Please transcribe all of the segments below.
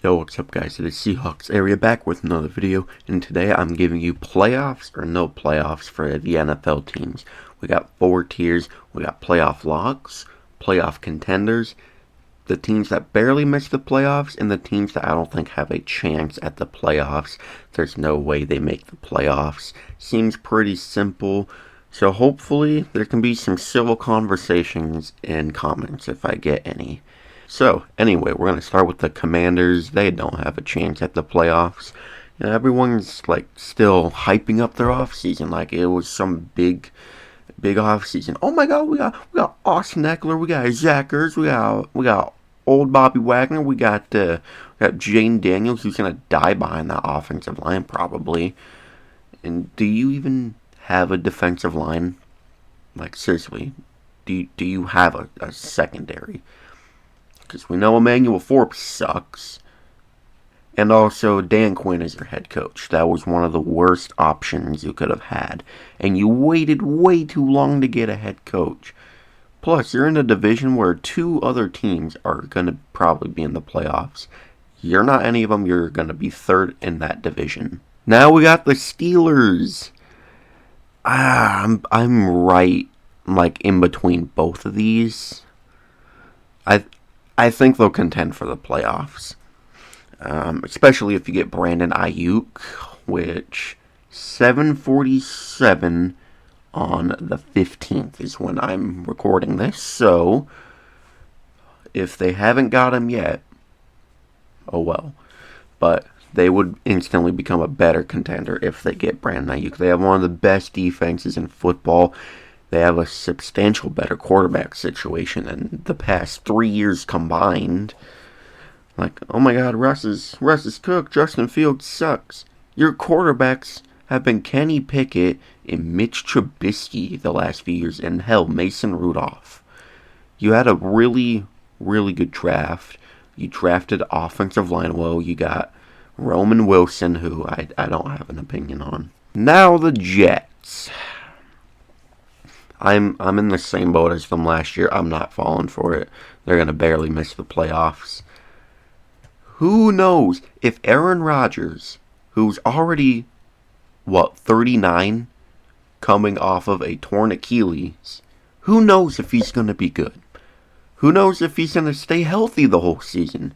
Yo, what's up guys, it is Seahawks Area back with another video, and today I'm giving you playoffs or no playoffs for the NFL teams. We got 4 tiers. We got playoff locks, playoff contenders, the teams that barely miss the playoffs, and the teams that I don't think have a chance at the playoffs. There's no way they make the playoffs. Seems pretty simple, so hopefully there can be some civil conversations in comments if I get any. So, anyway, we're going to start with the Commanders. They don't have a chance at the playoffs. You know, everyone's, still hyping up their offseason like it was some big offseason. Oh my god, we got Austin Ekeler, we got Zach Ertz, we got old Bobby Wagner, we got Jane Daniels, who's going to die behind that offensive line, probably. And do you even have a defensive line? Like, seriously, do you have a secondary? Because we know Emmanuel Forbes sucks. And also, Dan Quinn is your head coach. That was one of the worst options you could have had. And you waited way too long to get a head coach. Plus, you're in a division where 2 other teams are going to probably be in the playoffs. You're not any of them. You're going to be 3rd in that division. Now we got the Steelers. I'm right, in between both of these. I think they'll contend for the playoffs, especially if you get Brandon Ayuk, which 7:47 on the 15th is when I'm recording this. So if they haven't got him yet, oh well. But they would instantly become a better contender if they get Brandon Ayuk. They have one of the best defenses in football. They have a substantial better quarterback situation than the past 3 years combined. Oh my god, Russ is cooked. Justin Fields sucks. Your quarterbacks have been Kenny Pickett and Mitch Trubisky the last few years, and hell, Mason Rudolph. You had a really, really good draft. You drafted offensive line well. You got Roman Wilson, who I don't have an opinion on. Now the Jets. I'm in the same boat as them last year. I'm not falling for it. They're going to barely miss the playoffs. Who knows if Aaron Rodgers, who's already, 39, coming off of a torn Achilles, who knows if he's going to be good? Who knows if he's going to stay healthy the whole season?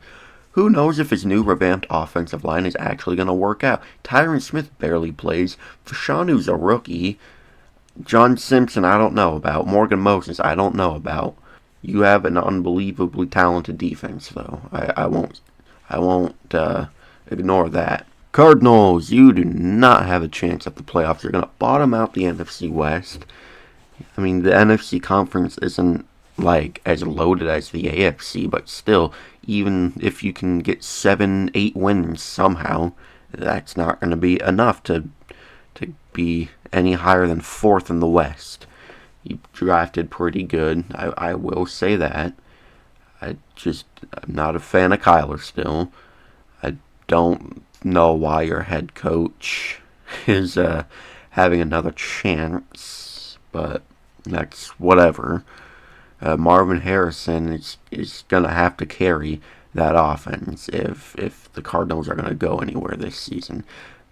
Who knows if his new revamped offensive line is actually going to work out? Tyron Smith barely plays. Fashanu's a rookie. John Simpson, I don't know about. Morgan Moses, I don't know about. You have an unbelievably talented defense, though. I won't ignore that. Cardinals, you do not have a chance at the playoffs. You're going to bottom out the NFC West. I mean, the NFC conference isn't, as loaded as the AFC, but still, even if you can get 7-8 wins somehow, that's not going to be enough to be any higher than 4th in the West. You drafted pretty good. I will say that. I'm not a fan of Kyler still. I don't know why your head coach is having another chance, but that's whatever. Marvin Harrison is going to have to carry that offense if the Cardinals are going to go anywhere this season.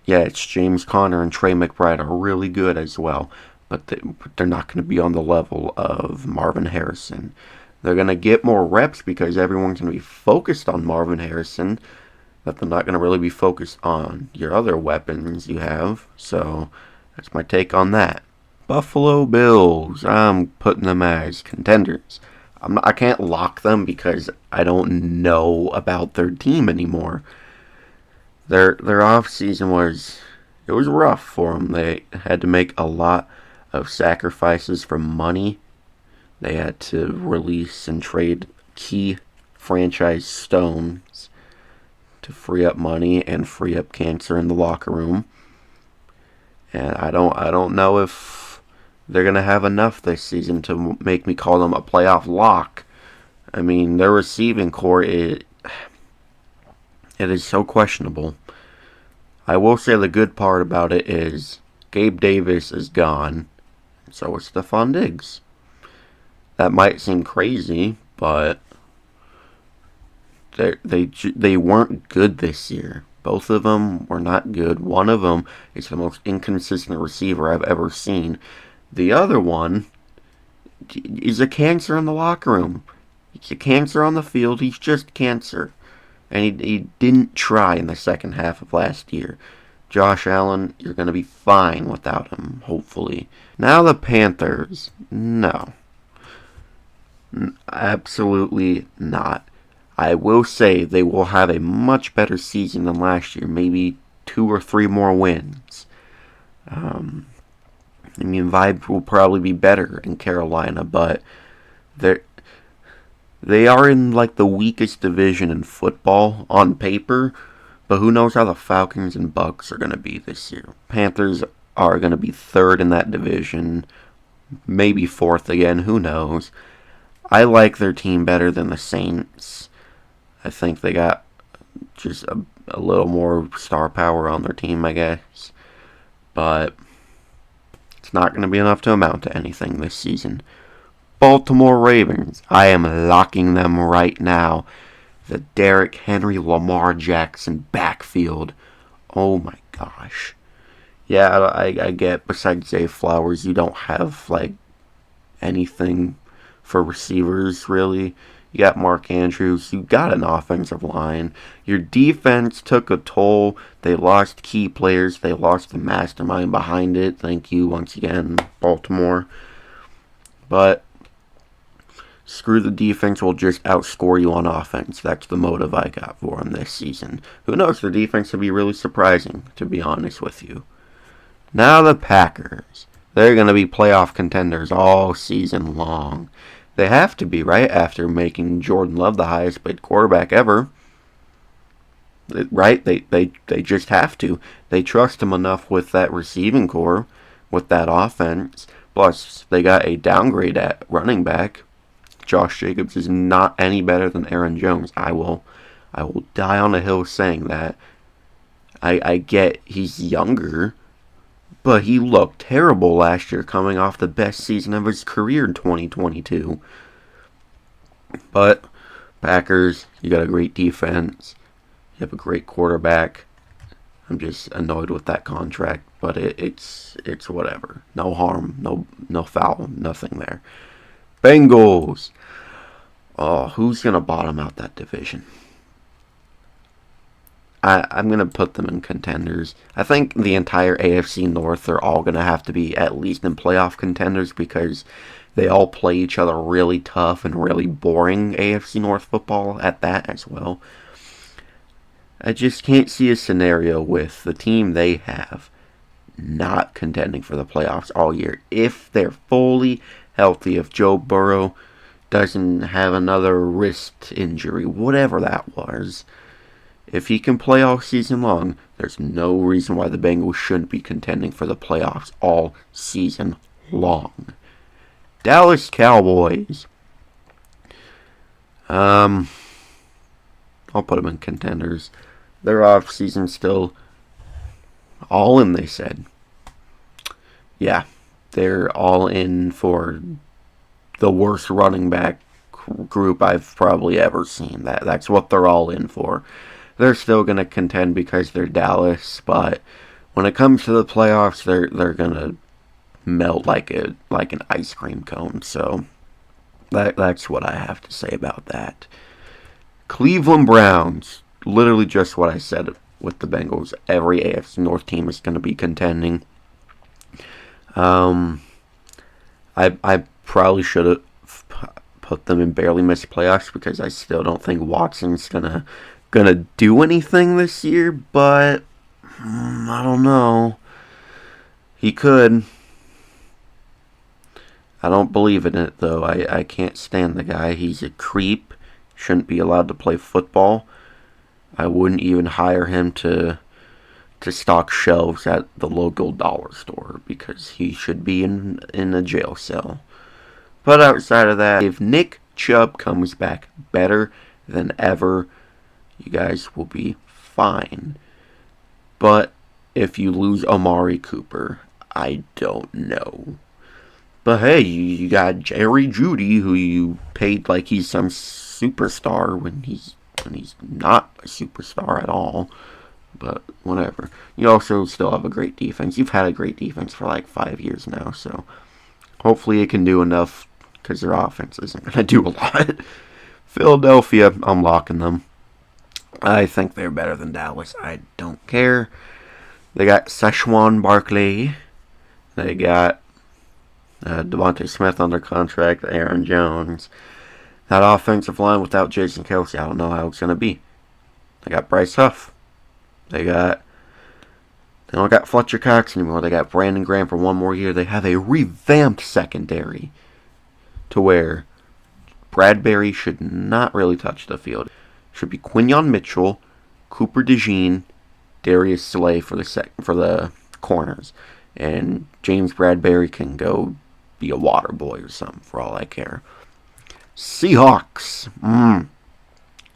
Yeah, it's James Conner and Trey McBride are really good as well, but they're not going to be on the level of Marvin Harrison. They're going to get more reps because everyone's going to be focused on Marvin Harrison, but they're not going to really be focused on your other weapons you have. So that's my take on that. Buffalo Bills, I'm putting them as contenders. I can't lock them because I don't know about their team anymore. Their off season was rough for them. They had to make a lot of sacrifices for money. They had to release and trade key franchise stones to free up money and free up cancer in the locker room. And I don't know if they're gonna have enough this season to make me call them a playoff lock. I mean, their receiving core it is so questionable. I will say the good part about it is Gabe Davis is gone. So is Stephon Diggs. That might seem crazy, but They weren't good this year. Both of them were not good. One of them is the most inconsistent receiver I've ever seen. The other one is a cancer in the locker room. He's a cancer on the field. He's just cancer. And he didn't try in the second half of last year. Josh Allen, you're going to be fine without him, hopefully. Now the Panthers. No. Absolutely not. I will say they will have a much better season than last year. Maybe 2 or 3 more wins. Vibes will probably be better in Carolina, but they are in like the weakest division in football on paper. But who knows how the Falcons and Bucks are going to be this year. Panthers are going to be 3rd in that division, maybe 4th again, who knows. I like their team better than the Saints. I think they got just a little more star power on their team, I guess. But it's not going to be enough to amount to anything this season. Baltimore Ravens. I am locking them right now. The Derrick Henry, Lamar Jackson backfield. Oh my gosh. Yeah, I get, besides Zay Flowers, you don't have, like, anything for receivers, really. You got Mark Andrews. You got an offensive line. Your defense took a toll. They lost key players. They lost the mastermind behind it. Thank you once again, Baltimore. But screw the defense, will just outscore you on offense. That's the motive I got for them this season. Who knows, the defense will be really surprising, to be honest with you. Now the Packers. They're going to be playoff contenders all season long. They have to be, right? After making Jordan Love the highest paid quarterback ever. Right? They just have to. They trust him enough with that receiving core, with that offense. Plus, they got a downgrade at running back. Josh Jacobs is not any better than Aaron Jones. I will die on a hill saying that. I get he's younger, but he looked terrible last year coming off the best season of his career in 2022. But Packers, you got a great defense. You have a great quarterback. I'm just annoyed with that contract, but it's whatever. No harm, no foul, nothing there. Bengals. Oh, who's going to bottom out that division? I'm going to put them in contenders. I think the entire AFC North are all going to have to be at least in playoff contenders because they all play each other really tough and really boring AFC North football at that as well. I just can't see a scenario with the team they have not contending for the playoffs all year. If they're fully healthy, if Joe Burrow doesn't have another wrist injury, whatever that was, if he can play all season long, there's no reason why the Bengals shouldn't be contending for the playoffs all season long. Dallas Cowboys. I'll put them in contenders. Their offseason still all in, they said. Yeah, they're all in for the worst running back group I've probably ever seen. That's what they're all in for. They're still going to contend because they're Dallas, but when it comes to the playoffs, they're going to melt like an ice cream cone. So that's what I have to say about that. Cleveland Browns. Literally just what I said with the Bengals. Every AFC North team is going to be contending. I probably should have put them in barely missed playoffs because I still don't think Watson's gonna do anything this year. But I don't know. He could. I don't believe in it though. I can't stand the guy. He's a creep. Shouldn't be allowed to play football. I wouldn't even hire him to stock shelves at the local dollar store because he should be in a jail cell. But outside of that, if Nick Chubb comes back better than ever, you guys will be fine. But if you lose Amari Cooper, I don't know. But hey, you got Jerry Jeudy, who you paid like he's some superstar when he's and he's not a superstar at all. But whatever. You also still have a great defense. You've had a great defense for like 5 years now, so hopefully it can do enough because their offense isn't going to do a lot. Philadelphia, I'm locking them. I think they're better than Dallas. I don't care. They got Saquon Barkley. They got Devontae Smith under contract. Aaron Jones. That offensive line without Jason Kelce, I don't know how it's going to be. They got Bryce Huff. They don't got Fletcher Cox anymore. They got Brandon Graham for one more year. They have a revamped secondary to where Bradbury should not really touch the field. Should be Quinyon Mitchell, Cooper DeJean, Darius Slay for the corners, and James Bradbury can go be a water boy or something for all I care. Seahawks.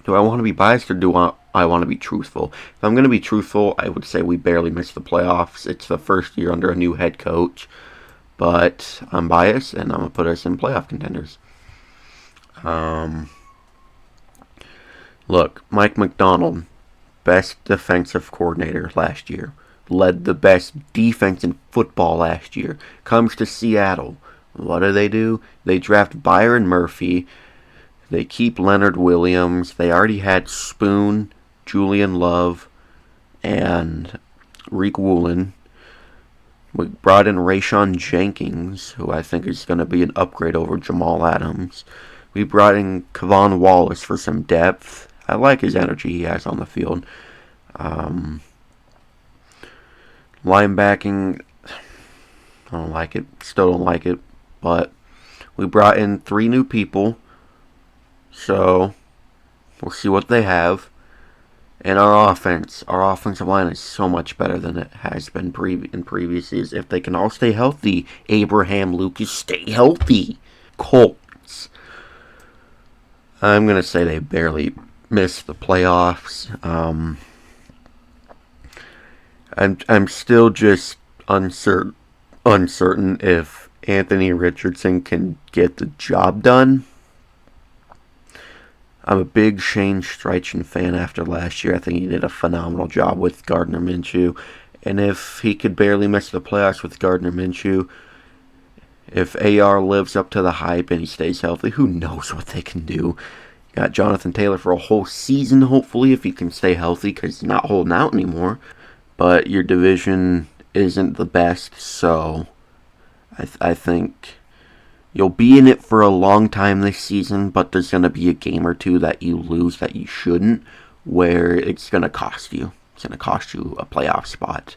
Do I want to be biased or do I want to be truthful? If I'm going to be truthful, I would say we barely missed the playoffs. It's the first year under a new head coach, but I'm biased and I'm going to put us in playoff contenders. Look, Mike McDonald, best defensive coordinator last year, led the best defense in football last year, comes to Seattle. What do? They draft Byron Murphy. They keep Leonard Williams. They already had Spoon, Julian Love, and Reek Woolen. We brought in Rayshawn Jenkins, who I think is going to be an upgrade over Jamal Adams. We brought in Kevon Wallace for some depth. I like his energy he has on the field. Linebacking, I don't like it. Still don't like it. But we brought in 3 new people. So we'll see what they have. And our offensive line is so much better than it has been in previous years. If they can all stay healthy, Abraham Lucas, stay healthy. Colts, I'm going to say they barely missed the playoffs. I'm still just uncertain if Anthony Richardson can get the job done. I'm a big Shane Steichen fan after last year. I think he did a phenomenal job with Gardner Minshew. And if he could barely miss the playoffs with Gardner Minshew, if AR lives up to the hype and he stays healthy, who knows what they can do. You got Jonathan Taylor for a whole season, hopefully, if he can stay healthy, because he's not holding out anymore. But your division isn't the best, so I think you'll be in it for a long time this season, but there's going to be a game or two that you lose that you shouldn't, where it's going to cost you. It's going to cost you a playoff spot.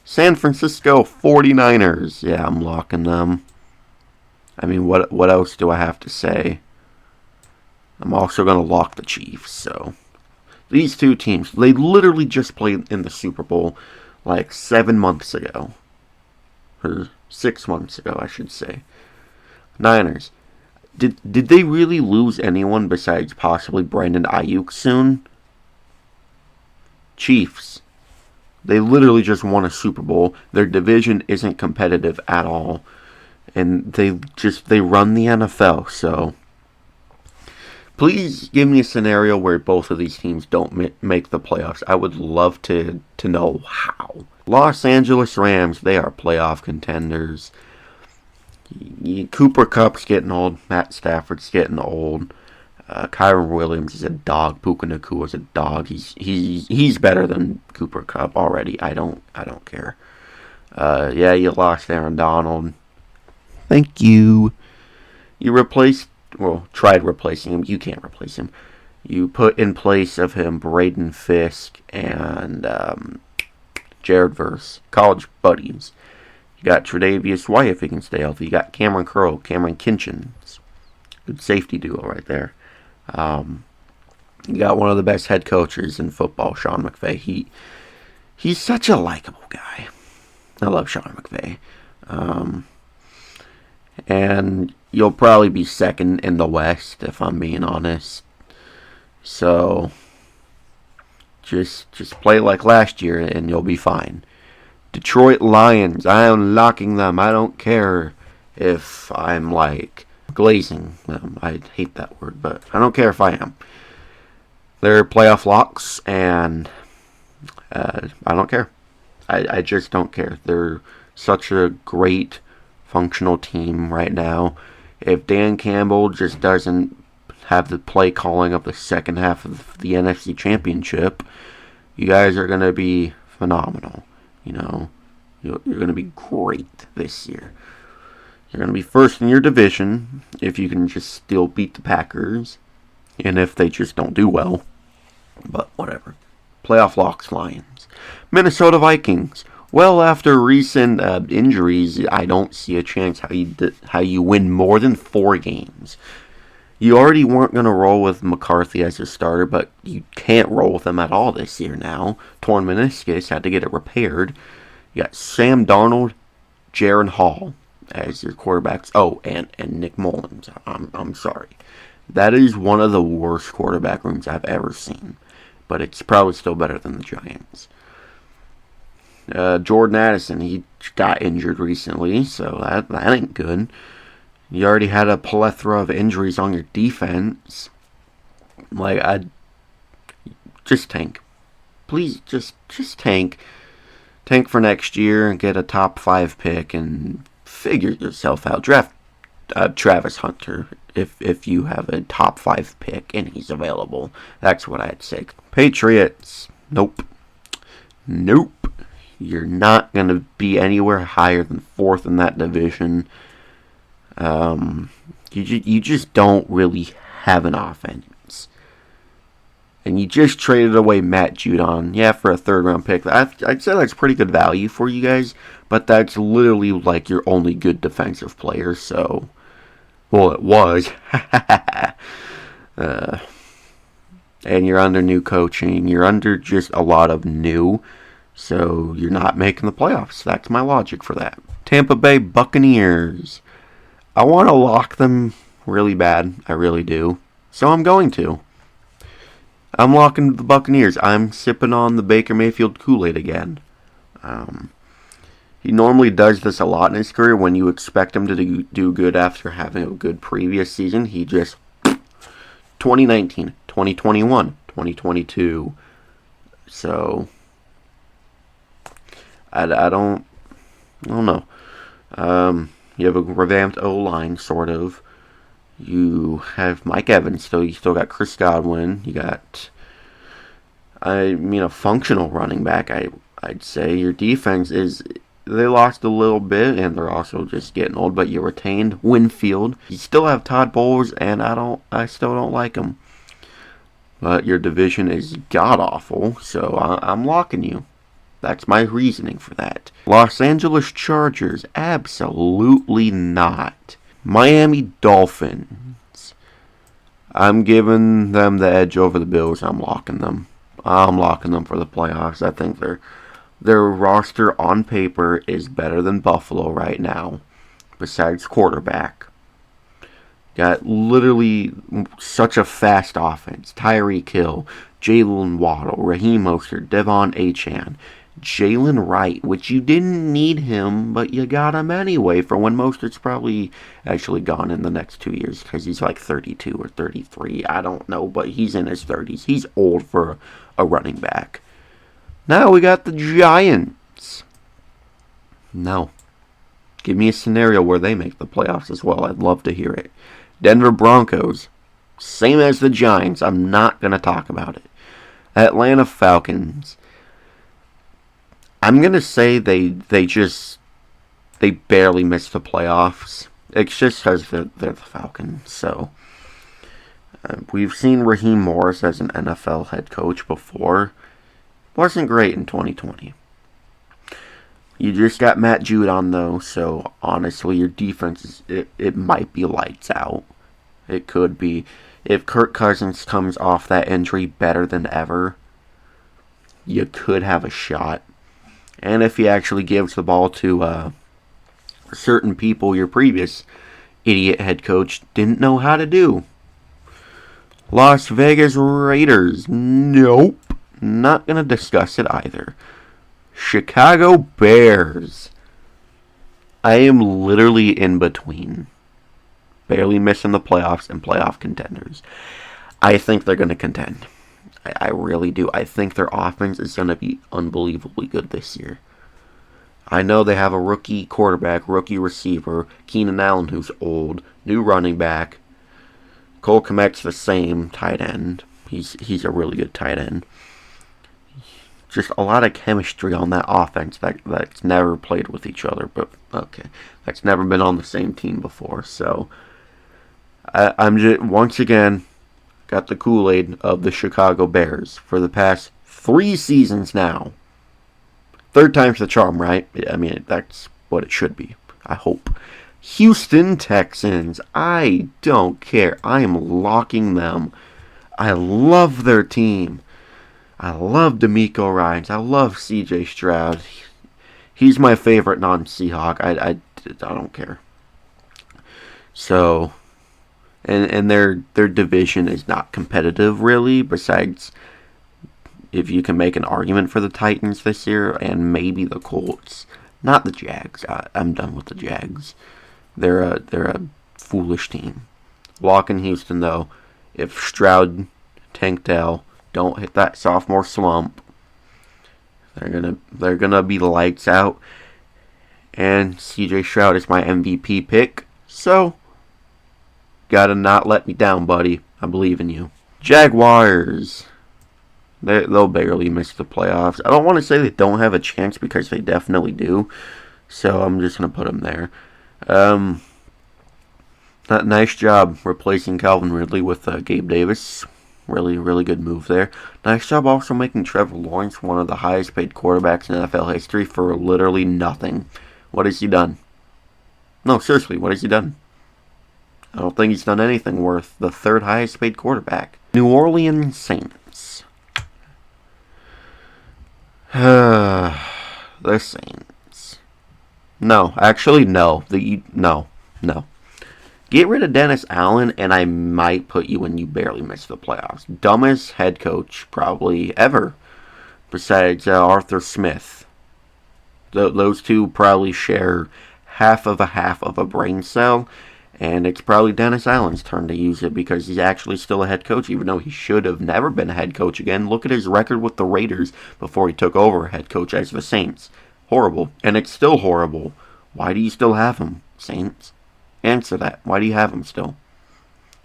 San Francisco 49ers. Yeah, I'm locking them. I mean, what else do I have to say? I'm also going to lock the Chiefs, so these two teams, they literally just played in the Super Bowl like 7 months ago. Or 6 months ago, I should say. Niners. Did they really lose anyone besides possibly Brandon Ayuk soon? Chiefs. They literally just won a Super Bowl. Their division isn't competitive at all. And they run the NFL, so please give me a scenario where both of these teams don't make the playoffs. I would love to know how. Los Angeles Rams, they are playoff contenders. Cooper Kupp's getting old. Matt Stafford's getting old. Kyron Williams is a dog. Puka Nacua is a dog. He's better than Cooper Kupp already. I don't care. Yeah, you lost Aaron Donald. Thank you. You tried replacing him. You can't replace him. You put in place of him Braden Fisk and Jared Verse, college buddies. You got Tre'Davious White if he can stay healthy. You got Cameron Curl, Cameron Kinchins. Good safety duo right there. You got one of the best head coaches in football, Sean McVay. He's such a likable guy. I love Sean McVay. And you'll probably be second in the West, if I'm being honest. So just play like last year and you'll be fine. Detroit Lions, I am locking them. I don't care if I'm like glazing them. I hate that word, but I don't care if I am. They're playoff locks, and I don't care. I just don't care. They're such a great functional team right now. If Dan Campbell just doesn't have the play calling of the second half of the NFC Championship, you guys are going to be phenomenal. You're going to be great this year. You're going to be first in your division if you can just still beat the Packers, and if they just don't do well. But whatever. Playoff locks, Lions. Minnesota Vikings. Well, after recent injuries, I don't see a chance how you win more than 4 games. You already weren't going to roll with McCarthy as a starter, but you can't roll with him at all this year now. Torn meniscus, had to get it repaired. You got Sam Darnold, Jaron Hall as your quarterbacks. Oh, and Nick Mullins. I'm sorry. That is one of the worst quarterback rooms I've ever seen. But it's probably still better than the Giants. Jordan Addison, he got injured recently, so that ain't good. You already had a plethora of injuries on your defense. Just tank. Please, just tank. Tank for next year and get a top 5 pick and figure yourself out. Draft Travis Hunter if you have a top 5 pick and he's available. That's what I'd say. Patriots. Nope. You're not going to be anywhere higher than 4th in that division. You just don't really have an offense. And you just traded away Matt Judon. Yeah, for a 3rd round pick. I'd say that's pretty good value for you guys. But that's literally like your only good defensive player. So, well, it was. And you're under new coaching. You're under just a lot of new. So you're not making the playoffs. That's my logic for that. Tampa Bay Buccaneers. I want to lock them really bad. I really do. So I'm going to. I'm locking the Buccaneers. I'm sipping on the Baker Mayfield Kool-Aid again. He normally does this a lot in his career. When you expect him to do good after having a good previous season, he just 2019, 2021, 2022. So I don't know. You have a revamped O-line, sort of. You have Mike Evans still. You still got Chris Godwin. You got, a functional running back. I'd say your defense is. They lost a little bit, and they're also just getting old. But you retained Winfield. You still have Todd Bowles, and I still don't like him. But your division is god awful, so I'm locking you. That's my reasoning for that. Los Angeles Chargers, absolutely not. Miami Dolphins. I'm giving them the edge over the Bills. I'm locking them. I'm locking them for the playoffs. I think their roster on paper is better than Buffalo right now, besides quarterback. Got literally such a fast offense. Tyreek Hill, Jalen Waddle, Raheem Mostert, Devon Achane, Jalen Wright, which you didn't need him, but you got him anyway for when Mostert's probably actually gone in the next 2 years because he's like 32 or 33. I don't know, but he's in his 30s. He's old for a running back. Now we got the Giants. No. Give me a scenario where they make the playoffs as well. I'd love to hear it. Denver Broncos. Same as the Giants. I'm not going to talk about it. Atlanta Falcons. I'm going to say they barely missed the playoffs. It's just because they're the Falcons. So, we've seen Raheem Morris as an NFL head coach before. Wasn't great in 2020. You just got Matt Judon, though, so honestly, your defense, it might be lights out. It could be. If Kirk Cousins comes off that injury better than ever, you could have a shot. And if he actually gives the ball to certain people your previous idiot head coach didn't know how to do. Las Vegas Raiders. Nope. Not going to discuss it either. Chicago Bears. I am literally in between. Barely missing the playoffs and playoff contenders. I think they're going to contend. I really do. I think their offense is going to be unbelievably good this year. I know they have a rookie quarterback, rookie receiver, Keenan Allen, who's old, new running back. Cole Kmet's the same tight end. He's a really good tight end. Just a lot of chemistry on that offense that's never played with each other, but okay, that's never been on the same team before. So I'm just once again got the Kool-Aid of the Chicago Bears for the past 3 seasons now. 3rd time's the charm, right? I mean, that's what it should be. I hope. Houston Texans. I don't care. I am locking them. I love their team. I love DeMeco Ryans. I love C.J. Stroud. He's my favorite non-Seahawk. I don't care. So, and their division is not competitive, really, besides if you can make an argument for the Titans this year and maybe the Colts. Not the Jags. I'm done with the Jags. They're a foolish team. Locking Houston, though. If Stroud, Tank Dell don't hit that sophomore slump, they're gonna be lights out. And C.J. Stroud is my MVP pick, so gotta not let me down, buddy. I believe in you. Jaguars. They'll barely miss the playoffs. I don't want to say they don't have a chance because they definitely do. So I'm just gonna put them there. Nice job replacing Calvin Ridley with Gabe Davis. Really, really good move there. Nice job also making Trevor Lawrence one of the highest paid quarterbacks in NFL history for literally nothing. What has he done? No, seriously, what has he done? I don't think he's done anything worth the 3rd highest paid quarterback. New Orleans Saints. The Saints. No, actually, no. No. Get rid of Dennis Allen, and I might put you in you barely missed the playoffs. Dumbest head coach probably ever, besides Arthur Smith. Those two probably share half of a brain cell, and it's probably Dennis Allen's turn to use it because he's actually still a head coach, even though he should have never been a head coach again. Look at his record with the Raiders before he took over head coach as the Saints. Horrible, and it's still horrible. Why do you still have him, Saints? Answer that. Why do you have him still?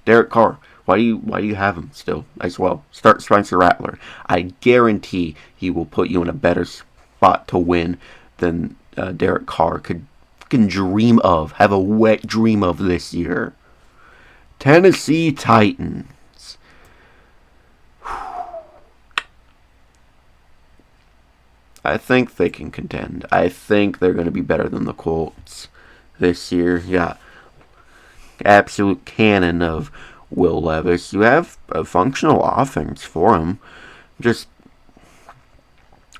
Derek Carr. Why do you have him still as well? Start Spencer Rattler. I guarantee he will put you in a better spot to win than Derek Carr could dream of. Have a wet dream of this year. Tennessee Titans. I think they can contend. I think they're going to be better than the Colts this year. Yeah. Absolute cannon of Will Levis. You have a functional offense for him.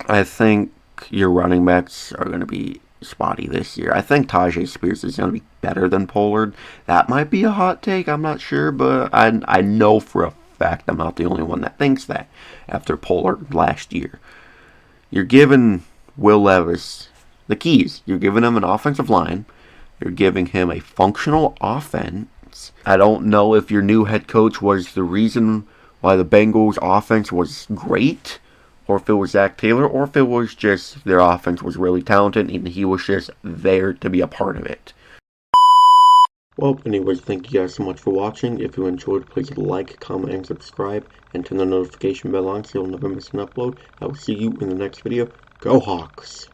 I think your running backs are going to be spotty this year. I think Tajay Spears is going to be better than Pollard. That might be a hot take. I'm not sure, but I know for a fact I'm not the only one that thinks that after Pollard last year. You're giving Will Levis the keys. You're giving him an offensive line. You're giving him a functional offense. I don't know if your new head coach was the reason why the Bengals' offense was great, or if it was Zach Taylor, or if it was just their offense was really talented and he was just there to be a part of it. Well, anyways, thank you guys so much for watching. If you enjoyed, please like, comment, and subscribe, and turn the notification bell on so you'll never miss an upload. I will see you in the next video. Go Hawks!